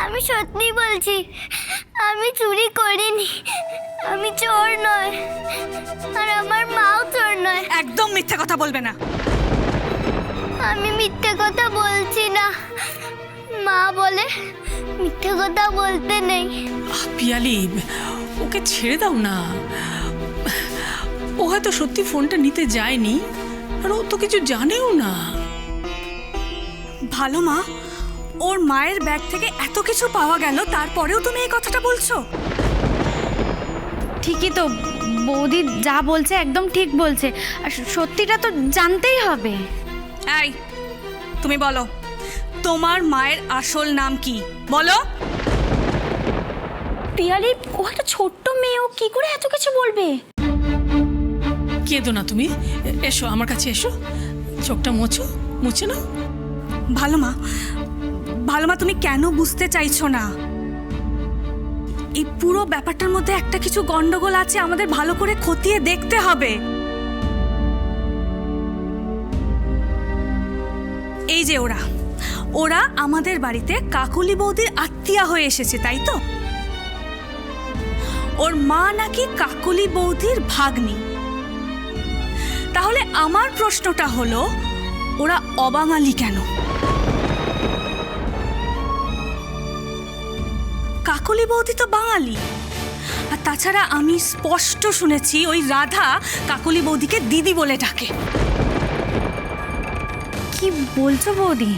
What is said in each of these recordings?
আমি সত্যি বলছি, আমি চুরি করিনি, আমি চোর নয়, আর আমার মাও চোর নয়। একদম মিথ্যে কথা বলবে না। আমি মিথ্যে কথা বলছি না, মা বলে মিথ্যে কথা বলতে নেই। পিয়ালি, ওকে ছেড়ে দাও না। ও হয়তো সত্যি ফোনটা নিতে যায়নি, আর ও তো কিছু জানেও না। ভালো মা, ওর মায়ের ব্যাগ থেকে এত কিছু পাওয়া গেল, তারপরেও তুমি এই কথাটা বলছো? ঠিকই তো, বৌদি যা বলছে একদম ঠিক বলছে, আর সত্যিটা তো জানতেই হবে। এই, তুমি বলো, তোমার মায়ের আসল নাম কি? বলো। পিয়ালি, ও একটা ছোট্ট মেয়ে, ও কি করে এত কিছু বলবে? কেঁদো না তুমি, এসো আমার কাছে এসো, চোখটা মুছে নাও। ভালো মা, ভালো মা, তুমি কেন বুঝতে চাইছো না? এই পুরো ব্যাপারটার মধ্যে একটা কিছু গন্ডগোল আছে, আমাদের ভালো করে খতিয়ে দেখতে হবে। এই যে ওরা আমাদের বাড়িতে কাকুলি বৌদির আত্মীয়া হয়ে এসেছে, তাই তো? ওর মা নাকি কাকুলি বৌদির ভাগ্নি। তাহলে আমার প্রশ্নটা হলো, ওরা অবাঙালি কেন? কাকলি বৌদি তো বাঙালি। আর তাছাড়া আমি স্পষ্ট শুনেছি ওই রাধা কাকলি বৌদিকে দিদি বলে ডাকে। কি বলছো বৌদি?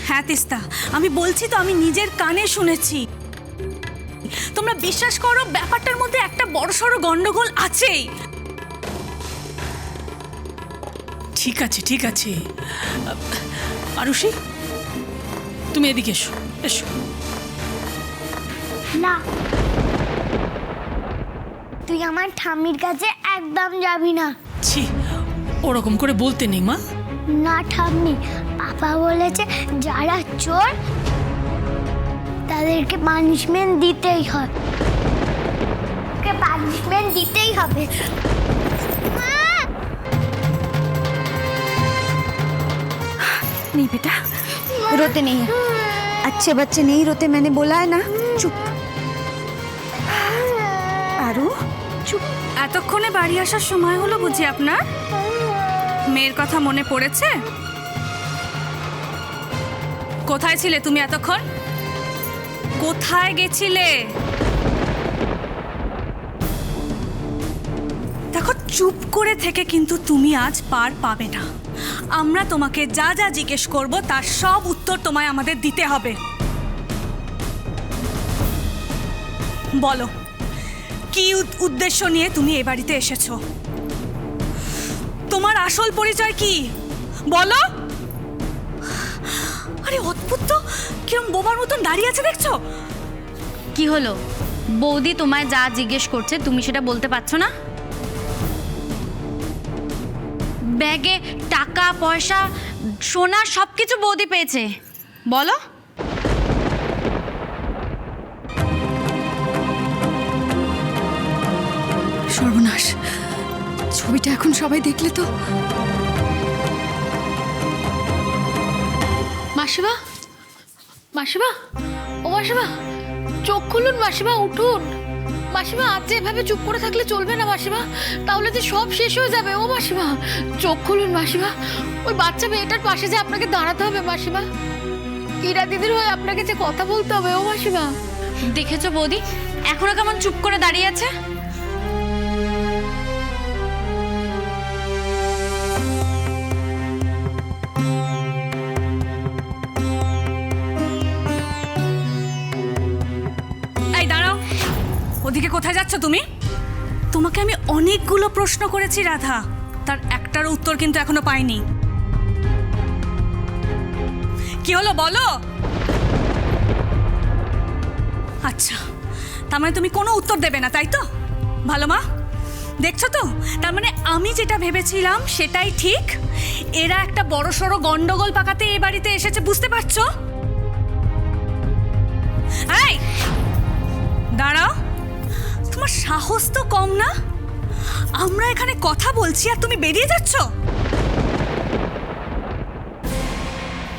হ্যাঁ তিস্তা, আমি বলছি তো, আমি নিজের কানে শুনেছি। তোমরা বিশ্বাস করো, ব্যাপারটার মধ্যে একটা বড়সড় গন্ডগোল আছেই। ঠিক আছে আরুষি, তুমি এদিকে এসো এসো। না, তুই আমার ঠাম্মির কাছে একদম যাবি না। ছি, ওরকম করে বলতে নেই মা। না ঠাম্মি, পাপা বলেছে যারা চোর তাদেরকে পানিশমেন্ট দিতেই হয়, ওকে পানিশমেন্ট দিতেই হবে। नहीं बेटा, रोते नहीं है, अच्छे बच्चे नहीं रोते, मैंने बोला है ना। चुप आरू, चुप। এতক্ষণে বাড়ি আসার সময় হলো বুঝি আপনার? মেয়ের কথা মনে পড়েছে? কোথায় ছিলে তুমি এতক্ষণ? কোথায় গেছিলে? দেখো, চুপ করে থেকে কিন্তু তুমি আজ পার পাবে না। আমরা তোমাকে যা যা জিজ্ঞেস করব তার সব উত্তর তোমায় আমাদের দিতে হবে। বলো, কি উদ্দেশ্য নিয়ে তুমি এ বাড়িতে এসেছো? তোমার আসল পরিচয় কি? বলো। আরে অদ্ভুত তো, কিরম বোবার মতন দাঁড়িয়ে আছে দেখছো? কি হলো বৌদি, তোমায় যা জিজ্ঞেস করছে তুমি সেটা বলতে পারছো না? ব্যাগে টাকা পয়সা সোনা সবকিছু বৌদি পেয়েছে, বলো। সর্বনাশ, ছবিটা এখন সবাই দেখলে তো। মাসিমা, মাসিমা, ও মাসিমা, চোখ খুলুন মাসিমা, উঠুন মাসিমা। আজ যে এভাবে চুপ করে থাকলে চলবে না মাসিমা, তাহলে যে সব শেষ হয়ে যাবে। ও মাসিমা, চোখ খুলুন মাসিমা, ওই বাচ্চা মেয়েটার পাশে যে আপনাকে দাঁড়াতে হবে মাসিমা, ইরা দিদির হয়ে আপনাকে যে কথা বলতে হবে। ও মাসিমা, দেখেছো বৌদি এখনো কেমন চুপ করে দাঁড়িয়ে আছে? এই দাঁড়াও, ওদিকে কোথায় যাচ্ছ তুমি? তোমাকে আমি অনেকগুলো প্রশ্ন করেছি রাধা, তার একটার উত্তর কিন্তু এখনো পাইনি। কি হলো বলো? আচ্ছা, তার মানে তুমি কোনো উত্তর দেবে না, তাই তো? ভালো মা, দেখছো তো, তার মানে আমি যেটা ভেবেছিলাম সেটাই ঠিক। এরা একটা বড়সড় গন্ডগোল পাকাতে এই বাড়িতে এসেছে, বুঝতে পারছো? এই দাঁড়াও, তোমার সাহস তো কম না? আমরা এখানে কথা বলছি আর তুমি বেরিয়ে যাচ্ছ।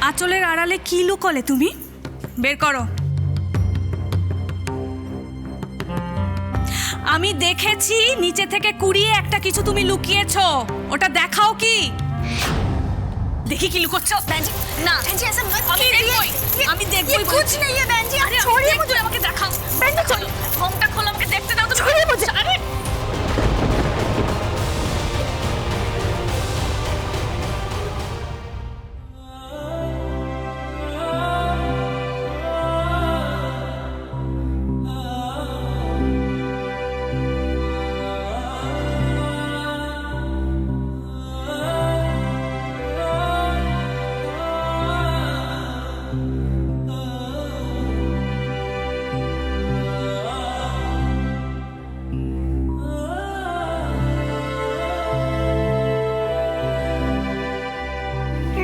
আঁচলের আড়ালে কি লুকোলে তুমি? বের করো। আমি দেখেছি নিচে থেকে কুড়িয়ে একটা কিছু তুমি লুকিয়েছো, ওটা দেখাও কি। দেখি কি লুকোচ্ছ। না আমি দেখবই। কুছ নেই है बहन जी, आप छोड़िए मुझे, আমাকে দেখাও। बहन जी चलो, होमটা খোলো, আমাকে দেখতে দাও। छोड़िए मुझे। আরে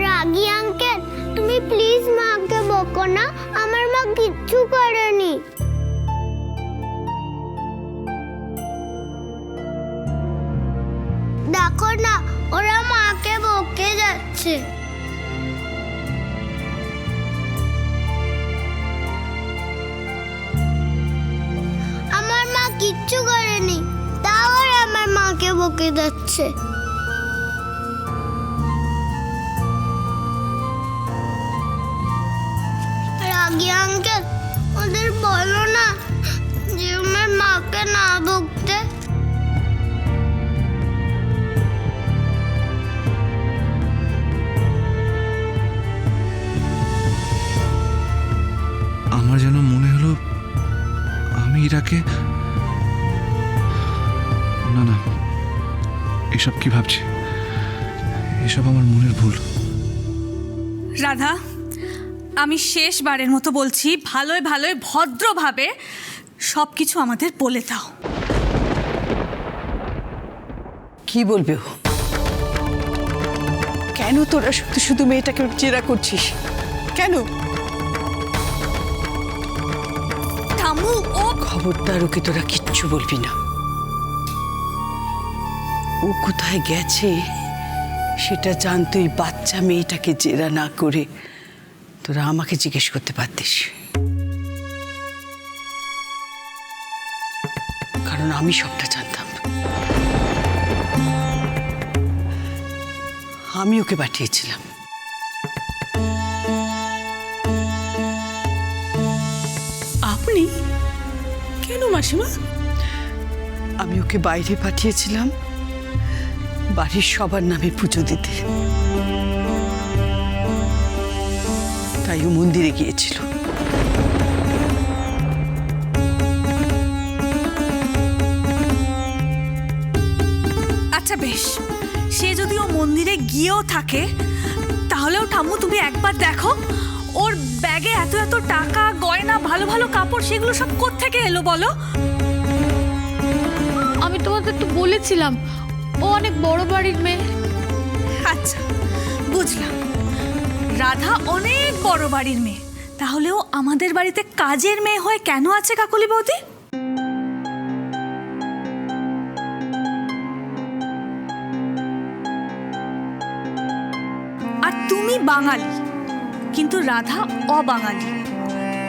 রাগী আঙ্কেল, তুমি প্লিজ মাকে বকো না, আমার মা কিচ্ছু করেনি। দেখো না, ওরা মাকে বকে যাচ্ছে। আমার মা কিচ্ছু করেনি, তাও ওরা আমার মাকে বকে যাচ্ছে। রাগী আঙ্কেল, ওদের বলো না যে আমার মাকে না বকতে। আমার যেন মনে হলো আমি ইরাকে, না না, এসব কি ভাবছি, এসব আমার মনের ভুল। রাধা, আমি শেষবারের মতো বলছি, ভালোই ভালোই ভদ্রভাবে সব কিছু আমাদের বলে দাও। কি বলবে ও? কেন তোরা শুধু শুধু মেয়েটাকে জেরা করছিস? কেন? ঠাম্মু, ও খবরদার ওকে তোরা কিচ্ছু বলবি না। ও কোথায় গেছে সেটা জানতেই বাচ্চা মেয়েটাকে জেরা না করে তোরা আমাকে জিজ্ঞেস করতে পারতিস, কারণ আমি সবটা জানতাম। আমি ওকে পাঠিয়েছিলাম। আপনি কেন মাসিমা? আমি ওকে বাইরে পাঠিয়েছিলাম বাড়ির সবার নামে পুজো দিতে, তাই ও মন্দিরে গিয়েছিল। আচ্ছা বেশ, সে যদি ও মন্দিরে গিয়েও থাকে, তাহলেও ঠাম্মু তুমি একবার দেখো ওর ব্যাগে এত এত টাকা, গয়না, ভালো ভালো কাপড়, সেগুলো সব কোত্থেকে এলো বলো? আমি তোমাকে একটু বলেছিলাম, ও অনেক বড় বাড়ির মেয়ে। আচ্ছা বুঝলাম, রাধা অনেক বড় বাড়ির মেয়ে, তাহলেও আমাদের বাড়িতে কাজের মেয়ে হয়ে কেন আছে কাকলি বৌদি? আর তুমি বাঙালি, কিন্তু রাধা অবাঙালি,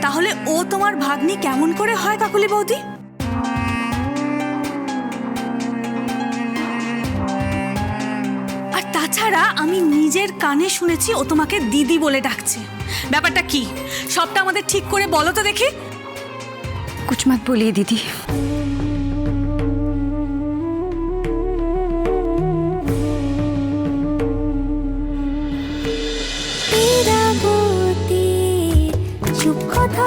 তাহলে ও তোমার ভাগ্নি কেমন করে হয় কাকলি বৌদি? আর তাছাড়া আমি নিজের কানে শুনেছি ও তোমাকে দিদি বলে ডাকছে। ব্যাপারটা কি, সবটা আমাদের ঠিক করে বলো তো দেখি। कुछ मत बोलिए दीदी। চুপ কথা